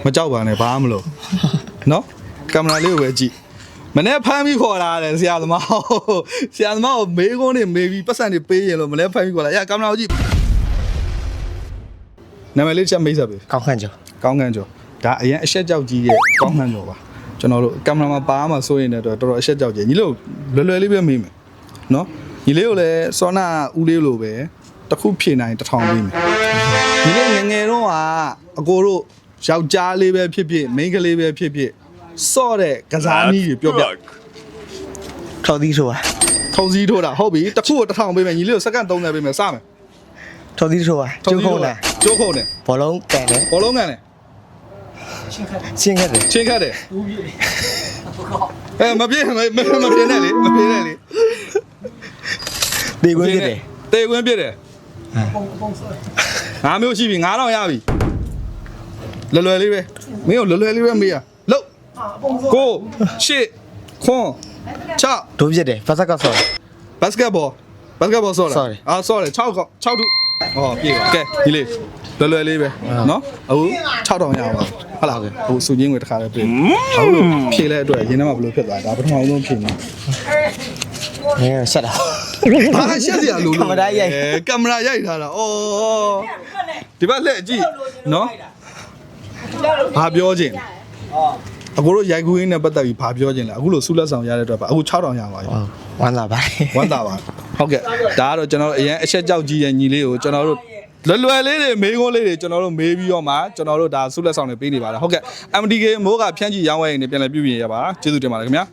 မကြောက်ပါနဲ့ဘာမှမလို့နော်ကင်မရာလေးကိုပဲကြည့်မနေ့ဖမ်းပြီးခေါ်လာတယ်ဆရာသမားကိုမေးခွန်းနေမေးပြီးပတ်စံနေပေးရင်လို့မနေ့ဖမ်းပြီးခေါ်လာကင်မရာကိုကြည့်နာမည်လေးချက်မိတ်ဆက်ပေး ကောင်းခန့်ကျော် ကောင်းကံကျော်ဒါအရင်အဆက်ကြောက်ကြီးရဲ့ကောင်းကံကျော်ပါကျွန်တော်တို့ကင်မရာမှာပါမှဆိုရင်လည်းတော်တော်အဆက်ကြောက်ကြီးညီလို့လွယ်လွယ်လေးပဲမေးမယ်နော်ညီလေးကိုလည်းစောနာဦးလေးလိုပဲတစ်ခုဖြေနိုင်1000ပေးမယ်ညီလေးငငယ်တော့ကအကိုတို့ယောက်ျားလေးပဲဖြစ်ဖြစ်မိန်းကလေးပဲဖြစ်ဖြစ်စော့တဲ့ကစားနည်းတွေပြောပြ ထော်သီးထိုးပါ ထုံစည်းထိုးတာဟုတ်ပြီတစ်ခုကို1000ပေးမယ်ညီလေးကိုစက္ကန့်30ပေးမယ်စမယ် ထော်သီးထိုးပါကျုပ်ခုံးတာ ကျိုးခုံးတယ် ဘောလုံးကန်တယ် ဘောလုံးကန်တယ် ရှင်းခဲ့တယ် ချင်းခတ်တယ်မပြေနဲ့လေမပြေနဲ့လေ ဒီကွင်းဖြစ်တယ် တေကွင်းပြစ်တယ်ငါမျိုးရှိပြီ9000ရပြီလွယ်လေးပဲမင်းကိုလွယ်လေးပဲမေးရလို့ကိုရှစ်ခွန်း6 ဒိုးဖြစ်တယ်ဖတ်ဆက်ကဆော် ဘတ်စကတ်ဘောဆော့တာဆော့တယ်6တူဟောပြေပါကဲဒီလေးလွယ်လေးပဲနော်အခု6000ရပါဟုတ်လားအခုစုချင်းငွေတစ်ခါလေးပြေဟုတ်လို့ဖြေလဲအတွက်ရင်းနှမဘယ်လိုဖြစ်သွားဒါပထမဆုံးဖြေမှာ ငယ်ဆက်တာ ဘာရှက်စရာလို့ ကင်မရာရိုက် ကင်မရာရိုက်ထားတာဩဒီဘက်လက်ကြည့်နော်ဘာပြောခြင်းအခုတို့ရိုက်ကူးရင်းနဲ့ပတ်သက်ပြီးဘာပြောခြင်းလဲအခုလိုဆုလက်ဆောင်ရတဲ့အတွက်ပါအခု6000ရပါပြီ ဝမ်းသာပါ ဝမ်းသာပါဟုတ်ကဲ့ဒါကတော့ကျွန်တော်တို့အရင်အချက်ကြောက်ကြီးရဲ့ညီလေးကိုကျွန်တော်တို့လွယ်လေးတွေမေးခွန်းလေးတွေကျွန်တော်တို့မေးပြီးတော့မှကျွန်တော်တို့ဒါဆုလက်ဆောင်တွေပေးနေပါတယ်ဟုတ်ကဲ့ MDK မိုးကဖြန့်ကြည့်ရောင်းဝယ်နေပြန်လည်ပြုပြင်ရပါကျေးဇူးတင်ပါတယ်ခင်ဗျာ